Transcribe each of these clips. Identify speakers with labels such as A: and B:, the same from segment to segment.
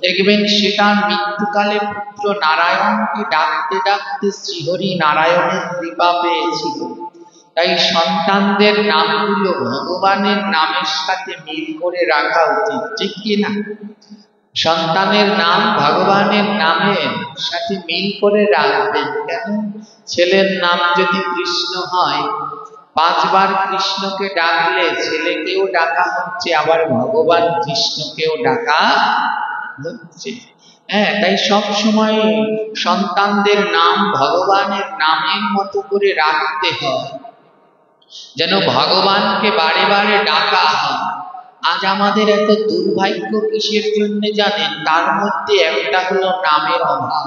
A: দেখবেন সে তার মৃত্যুকালে পুত্র নারায়ণকে ডাকতে ডাকতে শ্রীহরি নারায়ণের কৃপা পেয়েছিল। তাই সন্তানদের নামগুলো ভগবানের নামের সাথে মিল করে রাখা উচিত, ঠিক কিনা? সন্তানের নাম ভগবানের নামের সাথে মিল করে রাখবেন। কেন? ছেলের নাম যদি কৃষ্ণ হয়, 5 বার কৃষ্ণকে ডাকলে ছেলেকেও ডাকা হচ্ছে, আবার ভগবান কৃষ্ণকেও ডাকা হচ্ছে। তাই সব সময় সন্তানদের নাম ভগবানের নামের মতো করে রাখতে হয়, যেন ভগবানকে বারে বারে ডাকা হয়। আজ আমাদের এত দুর্ভাগ্য কিসের জন্য জানেন? তার মধ্যে একটা হলো নামের অভাব।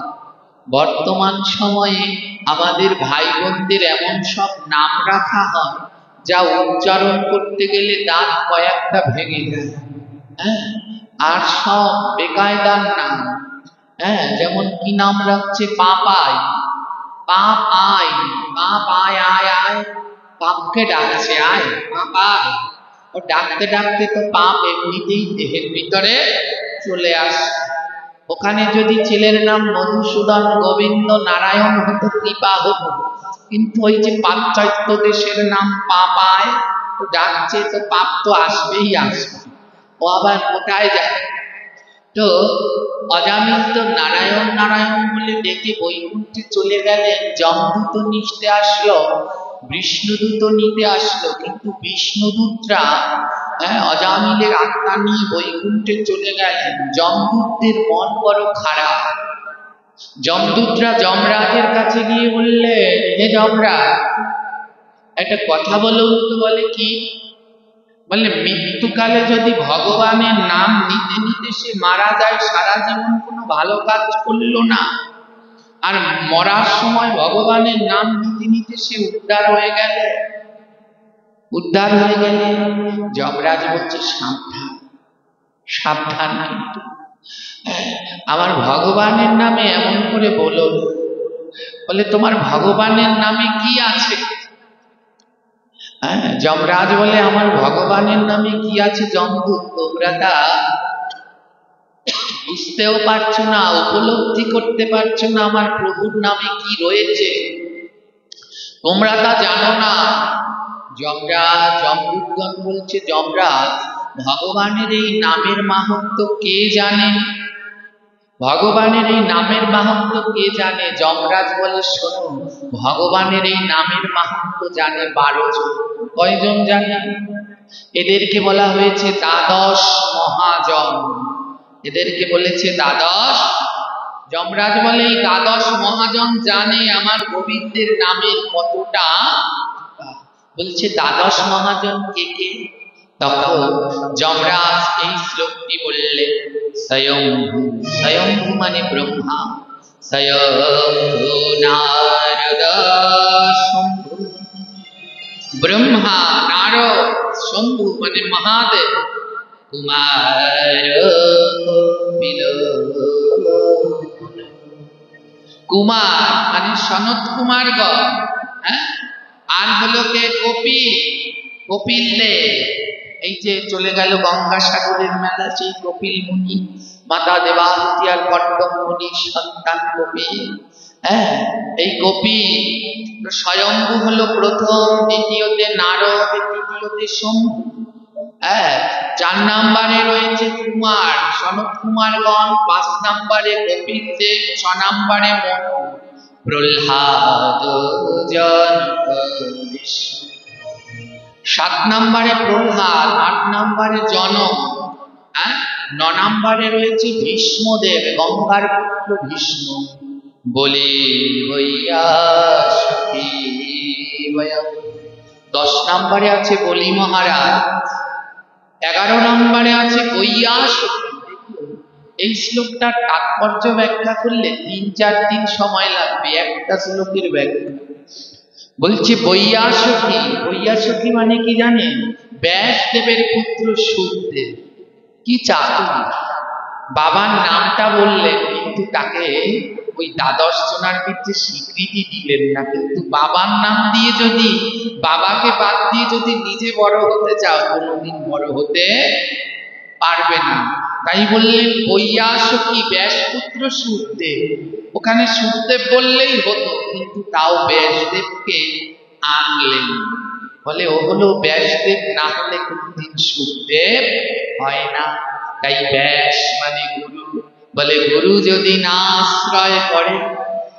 A: বর্তমান সময়ে আমাদের ভাই বোনদের এমন সব নাম রাখা হয় যা উচ্চারণ করতে গেলে দাঁত কয়েকটা ভেঙে যায়। আর সব বেকায়দার নাম। যেমন কি নাম রাখছে? পাপাই, পাপ আয়, পাপ আয় আয় আয়, পাপকে ডাকছে আয়, পাপ আয়। ও ডাকতে ডাকতে তো পাপ এমনিতেই দেহের ভিতরে চলে আসে। ওখানে যদি ছেলের নাম মধুসূদন, গোবিন্দ, নারায়ণ হতো, কৃপা হতো। কিন্তু ওই যে পাশ্চাত্য দেশের নাম পাপায়, তো ডাকছে, তো পাপ তো আসবেই আসবে। ও আবার কোথায় যায়? তো অজামিত নারায়ণ নারায়ণ বলে ডেকে বৈকুণ্ঠে চলে গেলেন। যমদূত নিতে আসলো, বিষ্ণুদূত নিতে আসলো, কিন্তু বিষ্ণুদূতরা অজামিলের আত্মা নিয়ে বৈকুণ্ঠে চলে গেলেন। যমদূতদের মন বড় খারাপ। যমদূতরা যমরাজের কাছে গিয়ে বললেন, হে যমরাজ, একটা কথা বলুন তো। বলে কি? বলে মৃত্যুকালে যদি ভগবানের নাম নিতে নিতে সে মারা যায়, সারা জীবন কোনো ভালো কাজ করলো না, আর মরার সময় ভগবানের নাম নিতে নিতে সে উদ্ধার হয়ে গেলে। যমরাজ বলছে, সাবধান সাবধান, কিন্তু আমার ভগবানের নামে এমন করে বলো। বলে তোমার ভগবানের নামে কি আছে? যমরাজ বলে, আমার ভগবানের নামে কি আছে যমদূত, তোমরা তা বুঝতেও পারছো না, উপলব্ধি করতে পারছো না আমার প্রভুর নামে কি রয়েছে, তোমরা তা জানো না। যমদূতগণ বলছে, যমরাজ, ভগবানের এই নামের মাহাত্ম্য কে জানে? ভগবানের এই নামের মাহাত্ম্য কে জানে? যমরাজ বলে, শোনো, ভগবানের এই নামের মাহাত্ম্য জানে 12 জন। কয়জন জানে? এদেরকে বলা হয়েছে দ্বাদশ মহাজন। এদেরকে বলেছে দ্বাদশ। যমরাজ বলে, এই দ্বাদশ মহাজন জানে আমার গোবিন্দের নামের কতটা। বলছে দ্বাদশ মহাজন কে কে? তখন যমরাজ এই শ্লোকটি বললেন, স্বয়ম্ভু। স্বয়ম্ভু মানে ব্রহ্মা। স্বয়ম্ভু নারদ শম্ভু। ব্রহ্মা, নারদ, শম্ভু মানে মহাদেব, কুমার কপিল। কুমার মানে সনত কুমারগণ, আর হলো কে? কপিল। কপিল দেব। এই যে চলে গেল গঙ্গাসাগরের মেলা, সেই কপিল মুনি, মাতা দেবাহুতি আর কট্টক মুনির সন্তান কপিল। এই কপিল। স্বয়ম্ভু হলো প্রথম, দ্বিতীয়তে নারদ, তৃতীয়তে শম্ভু। 4 নম্বরে রয়েছে কুমার, সনত কুমারগণ। 5 নম্বরে কপিল দেব, 6 নম্বরে মনু, প্রহ্লাদ, জনক, বিষ্ণু। 7 নম্বরে প্রহ্লাদ, 8 নম্বরে জনক, 9 নম্বরে রয়েছে ভীষ্মদেব, গঙ্গার পুত্র ভীষ্ম। বলে হইয়া সখী বয়া। 10 নম্বরে আছে বলি মহারাজ। 11 নম্বরে আছে বইয়া সখী। এই শ্লোকটার তাৎপর্য ব্যাখ্যা করলে 3-4 দিন সময় লাগবে, একটা শ্লোকের ব্যাখ্যা। বলছে বইয়া সখী। বইয়া সখী মানে কি জানেন? ব্যাসদেবের পুত্র শুকদেব। কি চাতুরী! বাবার নামটা বললেন, কিন্তু তাকে ওই দ্বাদশ জনার ভিতরে স্বীকৃতি দিলেন না। কিন্তু বাবার নাম দিয়ে যদি, বাবাকে বাদ দিয়ে যদি নিজে বড় হতে চাও, কোনোদিন বড় হতে পারবে না। তাই বললেন বৈয়াসকি ব্যাসপুত্র সুখদেব। ওখানে সুখদেব বললেই হতো, কিন্তু তাও ব্যাসদেবকে আনলেন। বলে ও হলো ব্যাসদেব, না হলে কোনদিন সুখদেব হয় না। তাই ব্যাস মানে গুরু। বলে গুরু যদি না আশ্রয় করে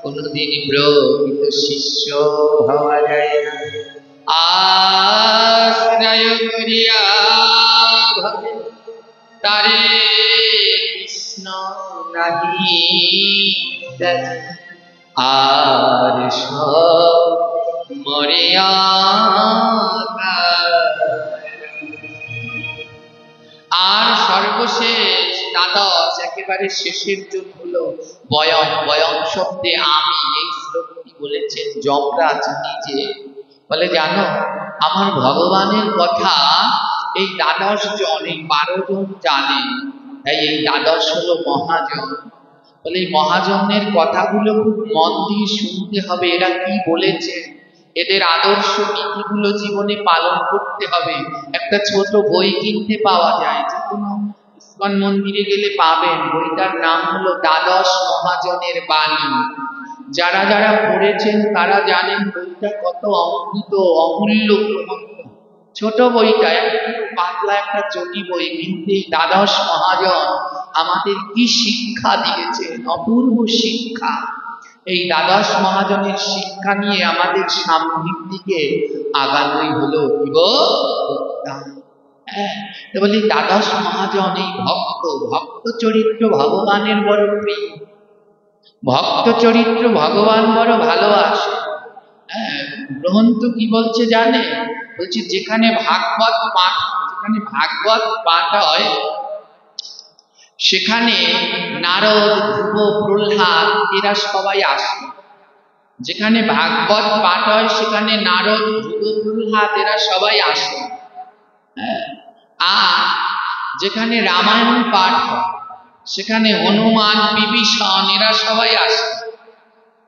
A: কোনদিন প্রকৃত শিষ্য হওয়া যায় না। আশ্রয় করিয়া ভবে তারে কৃষ্ণ নাহি দেখে, আর সব মরিয়া। আর সর্বশেষ দ্বাদশ একেবারে শেষের যুগ হলো বয়ন। বয়ন শব্দে আমি, এই শ্লোকটি বলেছেন যমরাজ নিজে। বলে জানো আমার ভগবানের কথা এই দ্বাদশ জন, এই 12 জন জানে, তাই এই দ্বাদশ হলো মহাজন। বলে এই মহাজনের কথাগুলো খুব মন দিয়ে শুনতে হবে। এরা কি বলেছে, এদের আদর্শ নীতিগুলো জীবনে পালন করতে হবে। একটা ছোট বই কিনতে পাওয়া যায়, যে কোনো ইস্কন মন্দিরে গেলে পাবেন। বইটার নাম হলো দ্বাদশ মহাজনের বাণী। যারা যারা পড়েছেন তারা জানেন বইটা কত অমৃত অমূল্য গ্রন্থ। ছোট বইটা একটু পাতলা একটা চটি বই, কিন্তু এই দ্বাদশ মহাজন আমাদের কি শিক্ষা দিয়েছেন, অপূর্ব শিক্ষা। এই দ্বাদশ মহাজনের শিক্ষা নিয়ে আমাদের সামনের দিকে আগানোই হলো তো বলি দ্বাদশ মহাজন এই ভক্ত, ভক্ত চরিত্র ভগবানের বড় প্রিয়, ভক্ত চরিত্র ভগবান বড় ভালোবাসে। গ্রন্থ কি বলছে জানে? বলছে যেখানে ভাগবত পাঠ হয় সেখানে নারদ, ধ্রুব, প্রহ্লাদ এরা সবাই আসে। যেখানে ভাগবত পাঠ হয় সেখানে নারদ, ধ্রুব, প্রহ্লাদ এরা সবাই আসে। আর যেখানে রামায়ণ পাঠ হয় সেখানে হনুমান, বিভীষণ এরা সবাই আসে।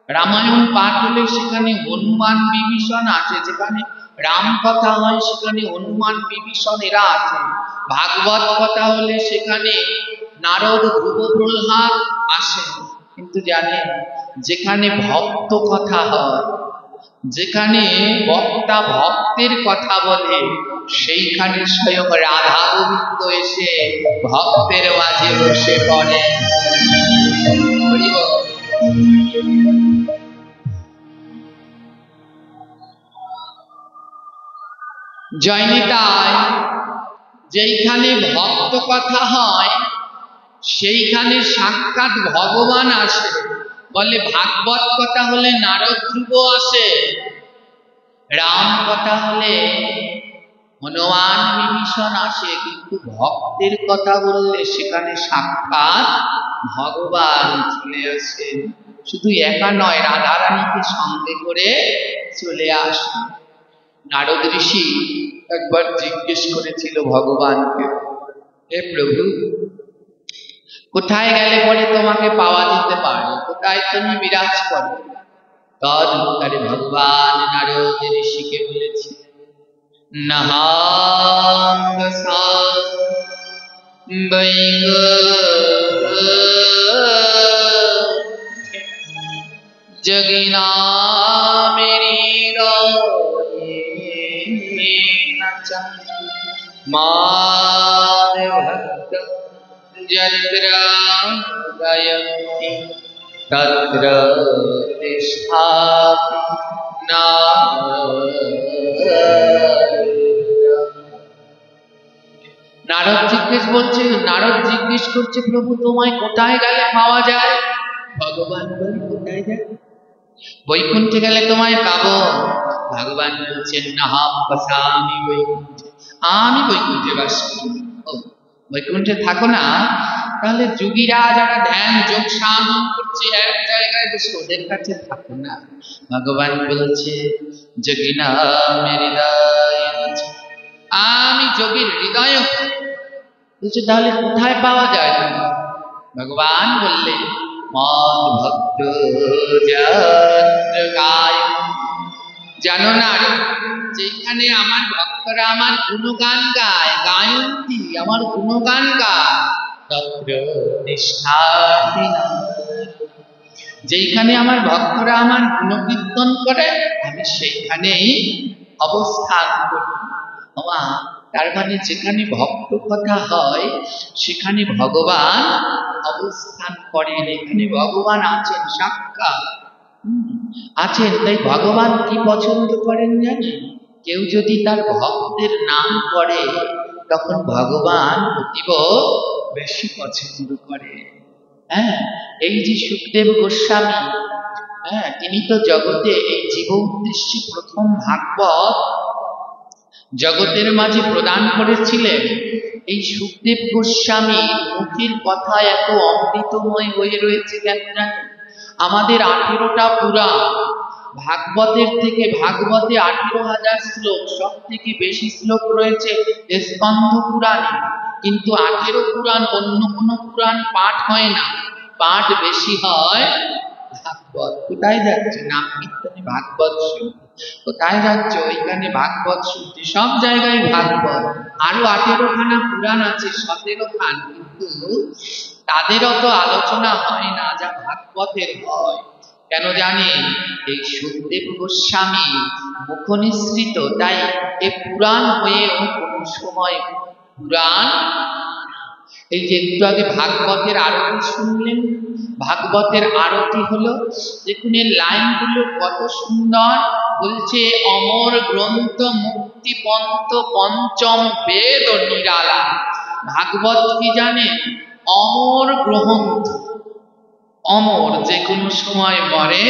A: রামায়ণ পাঠ হলে সেখানে হনুমান, বিভীষণ আছে। যেখানে রাম কথা হয় সেখানে হনুমান, বিভীষণ এরা আছে। ভাগবত কথা হলে সেখানে নারদ, ধ্রুব, প্রহ্লাদ আসে। কিন্তু জানেন যেখানে ভক্ত কথা হয়, যেখানে বক্তা ভক্তের কথা বলে, সেইখানে স্বয়ং রাধা গোবিন্দ এসে ভক্তের মাঝে বসে পড়ে। জয়নিতাই যেইখানে ভক্ত কথা হয় সেইখানে সাক্ষাৎ ভগবান আসে। বলে ভাগবত কথা হলে নারদ, ধ্রুব আসে, রাম কথা হলে হনুমান, বিভীষণ আসে। কিন্তু ভক্তের কথা বললে সেখানে সাক্ষাৎ ভগবান চলে আসে। শুধু একা নয়, রাধারানীকে সঙ্গে করে চলে আসে। নারদ ঋষি একবার জিজ্ঞেস করেছিল ভগবানকে, হে প্রভু, কোথায় গেলে পরে তোমাকে পাওয়া যেতে পারে, কোথায় তুমি বিরাজ করো? তদুত্তরে ভগবান নারদ ঋষিকে বলেছে, নাহাং জগিনা মেরি ভক্ত যত্র গায়ন্তি তত্র তিষ্ঠাতি নারদ জিজ্ঞেস করছে প্রভু তোমায় কোথায় গেলে পাওয়া যায়? ভগবান বলে কোথায় যায়? বৈকুণ্ঠে গেলে তোমায় পাবো। ভগবান বলছেন নাহম বসামি বৈকুণ্ঠে, আমি বৈকুণ্ঠে বাস করি। বৈকুণ্ঠে থাকো না, তাহলে যোগীরা যারা ধ্যান যোগ সাধন করছে এক জায়গায় বসে, ওদের কাছে থাকো না। ভগবান বলছে যোগিনা মেরি হৃদয়, আমি যোগীর হৃদয়। বলছে তাহলে কোথায় পাওয়া যায়? ভগবান বললেন মদ ভক্ত গায়। জানো না যেখানে আমার ভক্তরা আমার গুণগান গায়, গায়ন্তী আমার গুণগান গায়, তত্র তিষ্ঠাতি নারদ। যেইখানে আমার ভক্তরা আমার গুণকীর্তন করে আমি সেইখানেই অবস্থান করি। বাবা, তার মানে যেখানে ভক্ত কথা হয় সেখানে ভগবান অবস্থান করেন, এখানে ভগবান আছেন সাক্ষাৎ আছেন। তাই ভগবান কি পছন্দ করেন জানেন? কেউ যদি তার ভক্তের নাম করে তখন ভগবান অতীব বেশি পছন্দ করে। হ্যাঁ, এই যে সুখদেব গোস্বামী, হ্যাঁ, তিনি তো জগতে এই জীব উদ্দেশ্যে প্রথম ভাগবত জগতের মাঝে প্রদান করেছিলেন। এই সুখদেব গোস্বামীর মুখের কথা এত অমৃতময় হয়ে রয়েছে কেন জানেন? আমাদের 18টা পুরাণ, ভাগবতের থেকে ভাগবতে 18,000 শ্লোক, সব থেকে বেশি শ্লোক রয়েছে স্কন্ধ পুরাণে, কিন্তু 18 পুরাণ অন্য কোনো পুরাণ পাঠ হয় না, পাঠ বেশি হয় ভাগবত। কোথায় যাচ্ছে? নাম কীর্তনে ভাগবত শুনতে। কোথায় যাচ্ছে? ওইখানে ভাগবত শুনতে। সব জায়গায় ভাগবত। আরো 18খানা পুরাণ আছে, 17 খান, কিন্তু তাদের অত আলোচনা হয় না যা ভাগবতের হয়। কেন জানেন? এই সুখদেব গোস্বামী মুখনিসৃত, তাই এ পুরাণ হয়েও কোনো সময় পুরাণ। এই যে একটু আগে ভাগবতের আরতি শুনলেন, ভাগবতের আরতি হলো, দেখুন এর লাইনগুলো কত সুন্দর। বলছে অমর গ্রন্থ মুক্তি পন্থ পঞ্চম বেদ নিরালা। ভাগবত কি জানেন? অমর গ্রন্থ, অমর, যে কোনো সময় মরে।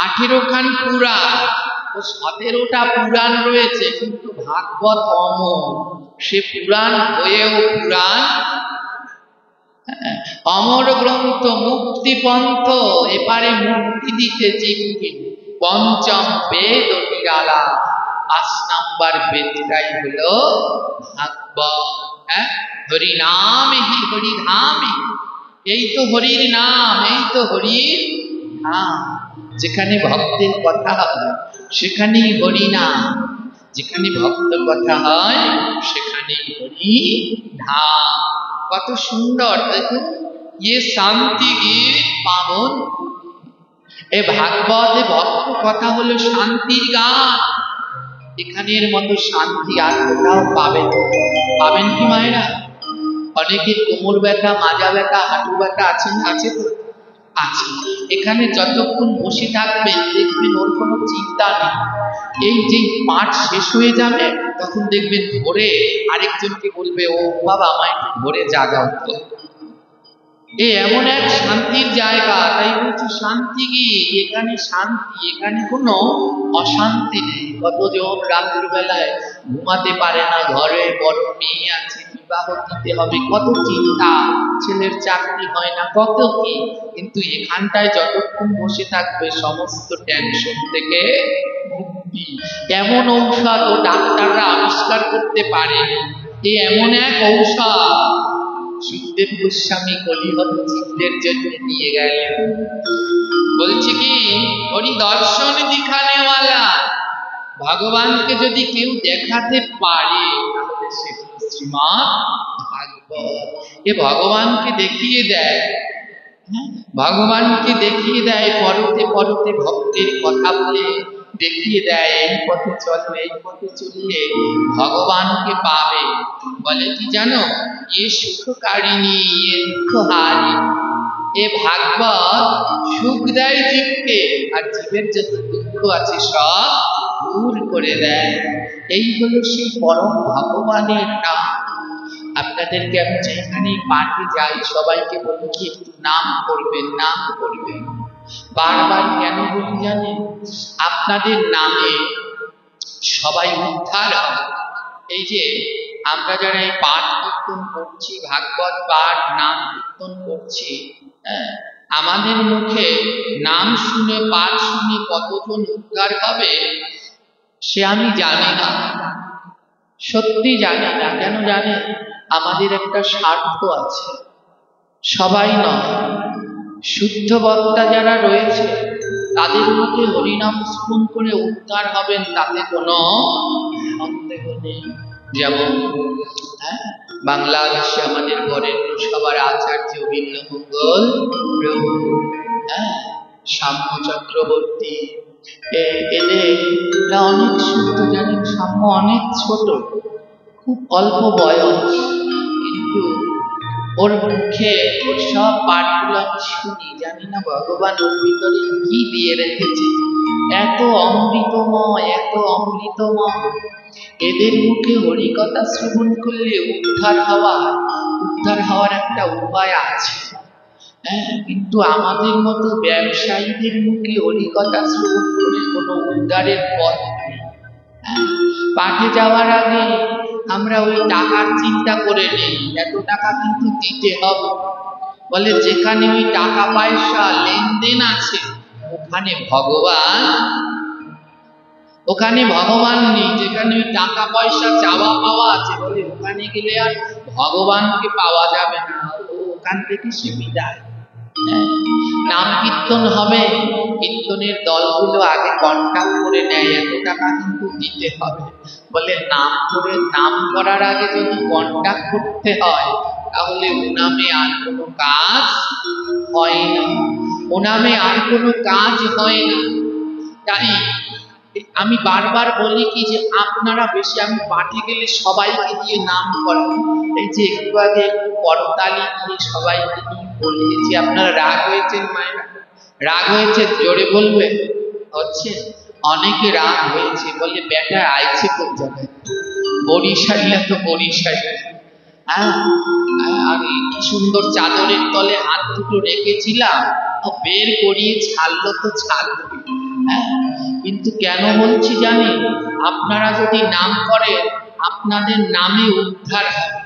A: 18 খান পুরাণ ও 17টা পুরাণ রয়েছে, কিন্তু ভাগবত অমর, সে পুরাণ হয়েও পুরাণ। অমর গ্রন্থ মুক্তি পন্থ, এপারে মুক্তি দিতে জীবকে। পঞ্চম বেদ নিরালা, 5 নাম্বার বেদটাই হলো ভাগবত। হ্যাঁ, হরি নাম হি হরি ধাম, এই তো হরির নাম, এই তো হরির নাম। যেখানে ভক্তের কথা হয় সেখানেই হরি নাম, যেখানে ভক্ত কথা হয় সেখানেই হরি ধাম। কত সুন্দর দেখুন, ইয়ে শান্তি গীত পাবন। এ ভাগবত, এ ভক্ত কথা হলো শান্তির গান। এখানের মতো শান্তি আর কোথাও পাবেন? পাবেন কি মায়েরা? অনেকের কোমর ব্যথা, মাজা ব্যথা, হাঁটু ব্যথা আছে না? আছে তো আছে। এখানে যতক্ষণ বসে থাকবেন দেখবেন ওর কোনো চিন্তা নেই। এই যে পাঠ শেষ হয়ে যাবে তখন দেখবেন ধরে আরেকজনকে বলবে, ও বাবা আমায় একটু ধরে জাগাও তো। এ এমন এক শান্তির জায়গা, তাই বলছি শান্তি কি, এখানে শান্তি, এখানে কোনো অশান্তি নেই। কতজন রাত্র বেলায় ঘুমাতে পারে না, ঘরে বড় মেয়ে আছে, বিবাহ দিতে হবে, কত চিন্তা, ছেলের চাকরি হয় না, কত কি, কিন্তু এখানটায় যতক্ষণ বসে থাকবে সমস্ত টেনশন থেকে মুক্তি। এমন ঔষধ ও ডাক্তাররা আবিষ্কার করতে পারে, এ এমন এক ঔষধ সুখদেব গোস্বামী কলিহত জীবদের জন্য নিয়ে গেলেন। বলছে কি, হরি দর্শন দিখানেওয়ালা, ভগবানকে যদি কেউ দেখাতে পারে তাহলে সে শ্রীমৎ ভাগবত। এ ভগবানকে দেখিয়ে দেয়, ভগবানকে দেখিয়ে দেয়, পরতে পরতে ভক্তের কথা বলে দেখিয়ে দেয়, এই পথে চলো, এই পথে চললে ভগবানকে পাবে। বলে কি জানো? এ সুখকারিণী, এ দুঃখহারিণী। এ ভাগবত সুখ দেয় জীবকে, আর জীবের যত দুঃখ আছে সব দূর করে দেয়। এই হলো সেই পরম ভগবানের নাম। আপনাদেরকে আমি যেখানে পাঠে যাই সবাইকে বলি কি একটু নাম করবেন, নাম করবেন। বারবার কেন বলি জানেন? আপনাদের নামে সবাই উদ্ধার হয়। এই যে আমরা যারা এই পাঠ কীর্তন করছি, ভাগবত পাঠ নাম কীর্তন করছি, আমাদের মুখে নাম শুনে, পাঠ শুনে কতজন উদ্ধার হবে সে আমি জানি না, সত্যি জানি না। কেন জানেন? আমাদের একটা স্বার্থ আছে, সবাই নয়। শুদ্ধ বক্তা যারা রয়েছে তাদের মুখে হরিনাম স্মরণ করে উদ্ধার হবেন, তাতে কোনো সন্দেহ নেই। যেমন বাংলাদেশে আমাদের বরেণ্য সবার আচার্য বিল্লমঙ্গল প্রভু, সাম্য চক্রবর্তী, এদের অনেক ছোট, জানেন সাম্য অনেক ছোট, খুব অল্প বয়স, কিন্তু ওর মুখে ওর সব পাঠগুলো আমি শুনি, জানি না ভগবান ওর ভিতরে কি দিয়ে রেখেছে, এত অমৃতময়, এত অমৃতময়। এদের মুখে হরিকথা শ্রবণ করলে উদ্ধার হওয়ার একটা উপায় আছে। কিন্তু আমাদের মতো ব্যবসায়ীদের মুখে হরিকথা শ্রবণ করে কোনো উদ্ধারের পথ নেই। পাঠে যাওয়ার আগে আমরা ওই টাকার চিন্তা করে নেই, এত টাকা কিন্তু দিতে হবে। বলে যেখানে ওই টাকা পয়সা লেনদেন আছে ওখানে ভগবান নেই। যেখানে ওই টাকা পয়সা চাওয়া পাওয়া আছে, বলে ওখানে গেলে আর ভগবানকে পাওয়া যাবে না, ওখান থেকে সে বিদায়। নাম কীর্তন হবে, কীর্তনের দলগুলো আগে কন্ট্যাক্ট করে নেয়, এত টাকা কিন্তু দিতে হবে। বলে নাম করার আগে যদি কন্ট্যাক্ট করতে হয়, তাহলে ও নামে আর কোনো কাজ হয় না, ও নামে আর কোনো কাজ হয় না। তাই আমি বারবার বলি কি যে আপনারা বেশি, আমি পাঠে গেলে সবাইকে দিয়ে নাম করেন, এই যে একটু আগে একটু করতালি দিয়ে সবাইকে দিয়ে বলিয়েছি, আপনারা রাগ হয়েছেন মায়েরা? রাগ হয়েছে জোরে বলবে? হচ্ছে অনেকে রাগ হয়েছে, বলে বেটা আইছে কোন জায়গায়, বরিশাইয়া তো বরিশাইয়া। আমি কি সুন্দর চাদরের তলে হাত দুটো রেখেছিলাম, বের করিয়ে ছাড়লো তো ছাড়লো। কিন্তু কেন বলছি জানেন? আপনারা যদি নাম করেন, আপনাদের নামে উদ্ধার হবে।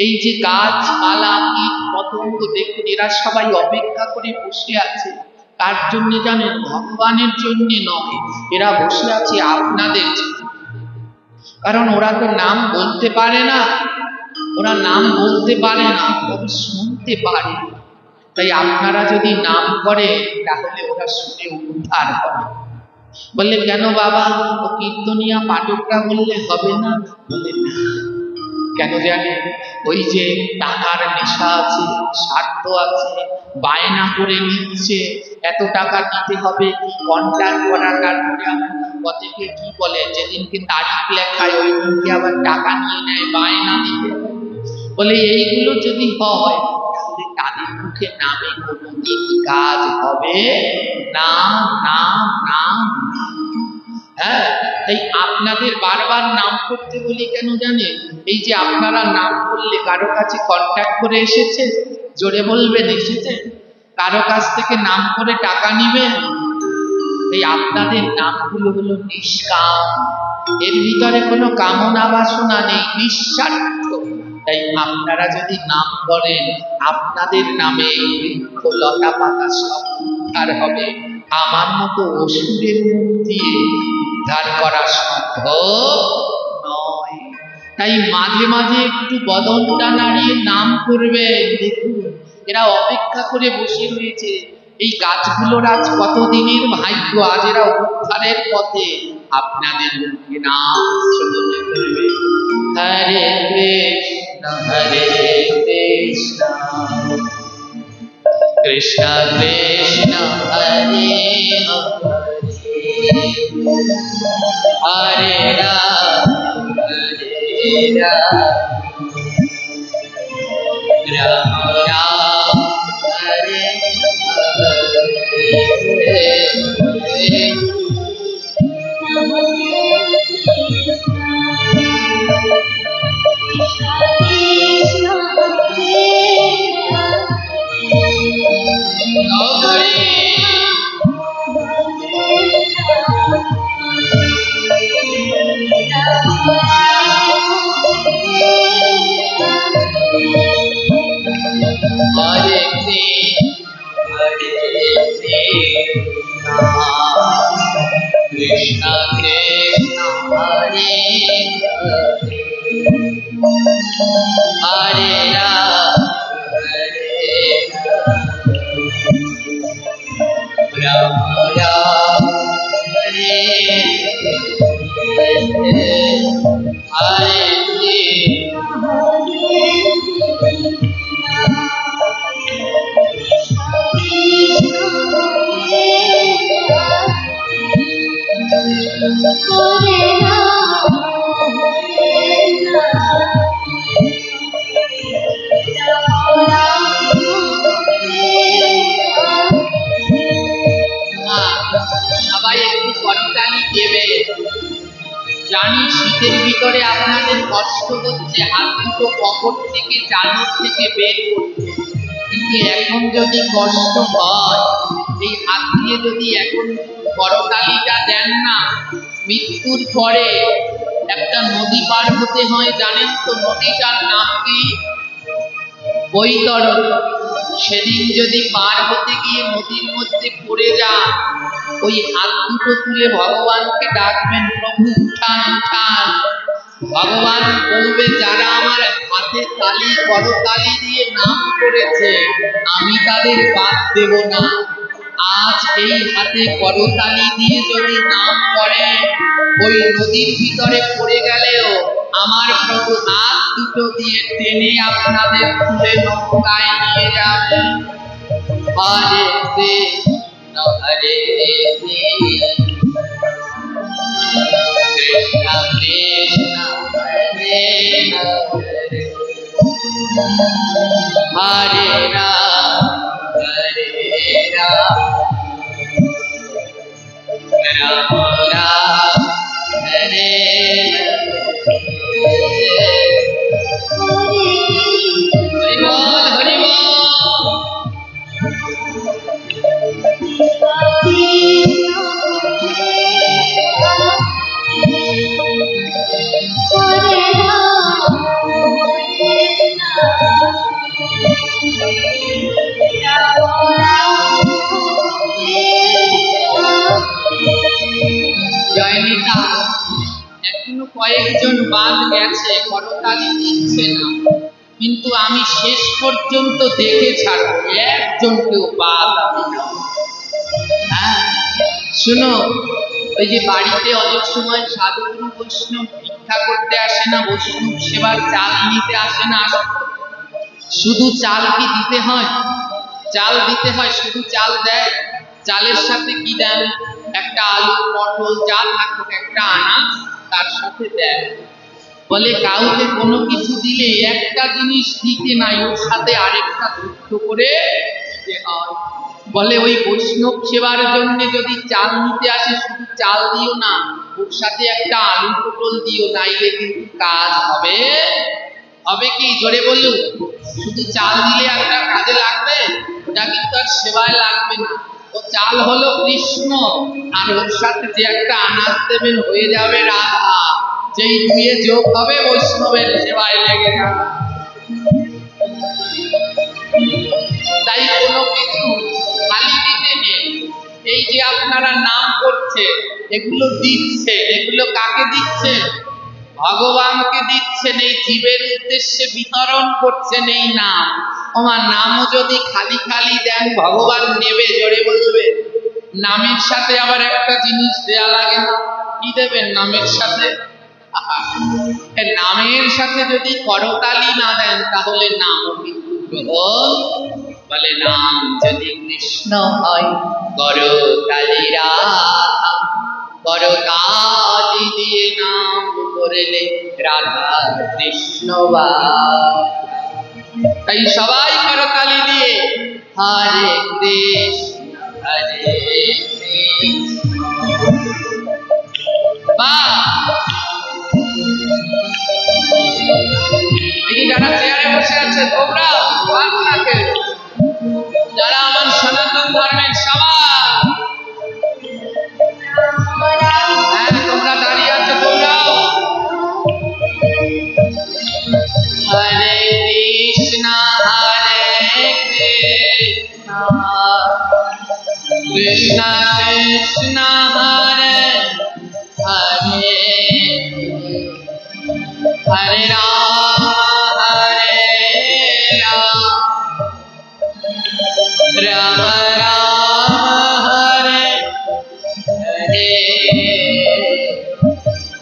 A: এই যে গাছপালা কীট পতঙ্গ দেখুন, এরা সবাই অপেক্ষা করে বসে আছে কার জন্য জানেন? ভগবানের জন্য নয়, এরা বসে আছে আপনাদের জন্য। কারণ ওরা তো নাম বলতে পারে না, তবে শুনতে পারে। তাই আপনারা যদি নাম করেন, তাহলে ওরা শুনে উদ্ধার করে। বললে কেন বাবা, ও কীর্তনিয়া পাঠকরা বললে হবে না? বলে না, কেন জানেন? ওই যে টাকার নেশা আছে, স্বার্থ আছে, বায়না করে নিচ্ছে, এত টাকা দিতে হবে, কি কন্ট্যাক্ট করা, তারপরে আমার কতকে কি বলে, যেদিনকে তারিখ লেখায় ওই দিনকে আবার টাকা নিয়ে নেয়, বায়না দিতে। বলে এইগুলো যদি হয়, তাহলে তাদের মুখে নামে কোনোদিন কাজ হবে না, না, না। তাই আপনাদের বারবার নাম করতে বলি কেন জানেন? এই যে আপনারা নাম করলে কারো কাছে কন্ট্যাক্ট করে এসেছে, জোরে বলবেন এসেছে? কারো কাছ থেকে নাম করে টাকা নিবেন? এই আপনাদের নামগুলো হলো নিষ্কাম, এর ভিতরে কোনো কামনা বাসনা নেই, নিঃস্বার্থ। তাই আপনারা যদি নাম করেন, আপনাদের নামে বৃক্ষ লতা পাতা সব উদ্ধার হবে। আমার মতো অসুরের মুখ দিয়ে উদ্ধার করা সম্ভব নয়। তাই মাঝে মাঝে একটু বদনটা নাড়িয়ে নাম করবে। দেখুন এরা অপেক্ষা করে বসে রয়েছে, এই গাছগুলোর আজ কতদিনের ভাগ্য, আজ এরা উদ্ধারের পথে। আপনাদের মুখে নাম শ্রবণ করবে। হরে কৃষ্ণ হরে কৃষ্ণ কৃষ্ণ কৃষ্ণ হরে হরে রাম হরে Ram Ram Hare Hare. Krishna Krishna Hare Hare Hare Ram Hare Ram Ram Hare Hare Hare সবাই একটু করতালি দেবে। জানি শীতের ভিতরে আপনাদের কষ্ট হচ্ছে হাত দুটো পকেট থেকে চাদর থেকে বের করতে, কিন্তু এখন যদি কষ্ট হয় এই হাত দিয়ে যদি এখন করতালিটা দেন না, মৃত্যুর পরে একটা নদী পার হতে হয়, জানেন তো নদীটার নাম কি? বৈতরণী। সেদিন যদি পার হতে গিয়ে নদীর মধ্যে পড়ে যান, ওই হাত দুটো তুলে ভগবানকে ডাকবেন, প্রভু উঠান উঠান। ভগবান বলবে যারা আমার হাতে তালি করতালি দিয়ে নাম করেছে আমি তাদের বাদ দেব না। আজ এই হাতে করতালি দিয়ে যদি নাম করে ওই নদীর ভিতরে পড়ে গেলেও আমার প্রভু হাত দুটো দিয়ে টেনে আপনাদের তুলে নৌকায় নিয়ে যাবেন। হরে কৃষ্ণ হরে কৃষ্ণ কৃষ্ণ হরে হরে রাম হরে রাম রাম রাম হরে জয়নিতা এখনো কয়েকজন বাদ গেছে, করতালি দিচ্ছে না, কিন্তু আমি শেষ পর্যন্ত দেখে ছাড়ব, একজনকেও বাদ আমি না। হ্যাঁ শুনো, ওই যে বাড়িতে অনেক সময় সাধুগুরু বৈষ্ণব ভিক্ষা করতে আসে না, বৈষ্ণব সেবার চাল নিতে আসে না, শুধু চাল কি দিতে হয়? চাল দিতে হয়, শুধু চাল দেয়? চালের সাথে কি দেন? একটা আলু পটল যা থাকুক একটা আনাজ তার সাথে দেয়। বলে কাউকে কোনো কিছু দিলে একটা জিনিস দিতে নাই, ওর সাথে আরেকটা যুক্ত করে দিতে হয়। বলে ওই বৈষ্ণব সেবার জন্য যদি চাল নিতে আসে শুধু চাল দিও না, ওর সাথে একটা আলু পটল দিও, নাইলে কিন্তু কাজ হবে হবে কি? জোরে বলুন। শুধু চাল দিলে একটা কাজে লাগবে? ওটা কিন্তু আর সেবায় লাগবে না। ও চাল হলো কৃষ্ণ, আর ওর সাথে যে একটা আনাজ দেবেন হয়ে যাবে রাধা। যেই দুয়ে যোগ হবে বৈষ্ণবের সেবায় লেগে যাবে। তাই কোনো কিছু খালি দিতে নেই। এই যে আপনারা নাম করছে, এগুলো দিচ্ছে, এগুলো কাকে দিচ্ছে? ভগবানকে দিচ্ছেন, এই জীবের উদ্দেশ্যে বিতরণ করছেন এই নাম। আমার নামও যদি খালি খালি দেন ভগবান নেবে, জোরে বলবে। নামের সাথে আবার একটা জিনিস দেয়া লাগে না, কি দেবেন নামের সাথে? নামের সাথে যদি করতালি না দেন তাহলে নাম কিন্তু গ্রহণ। বলে নাম যদি কৃষ্ণ হয় করতালি রাধা, করতালি দিয়ে নাম করলে রাধা কৃষ্ণ। তাই সবাই করতালি দিয়ে হরে কৃষ্ণ হরে কৃষ্ণ। যারা চেয়ারে বসে আছে তোমরা আপনাকে, যারা আমার সনাতন ধর্মের সবাই তোমরা দাঁড়িয়ে আছো, তোমরাও হরে কৃষ্ণ হরে কৃষ্ণ কৃষ্ণ কৃষ্ণ হরে হরে হরে রাম হরে রাম রাম রাম হরে হরে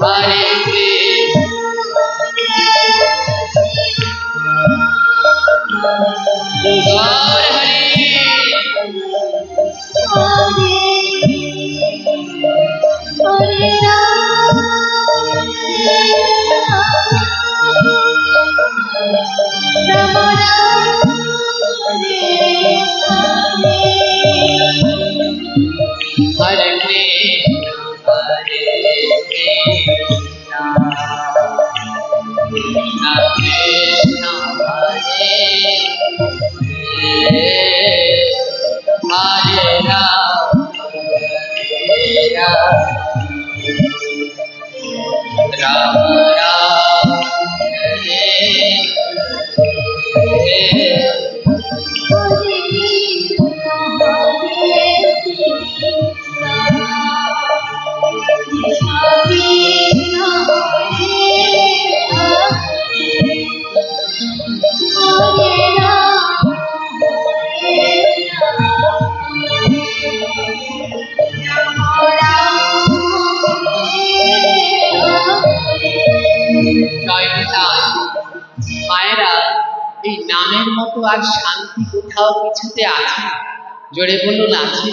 A: হরে
B: Hare Rama
A: নামের মতো আর শান্তি কোথাও কিছুতে আছে? জোরে বলুন, আছে?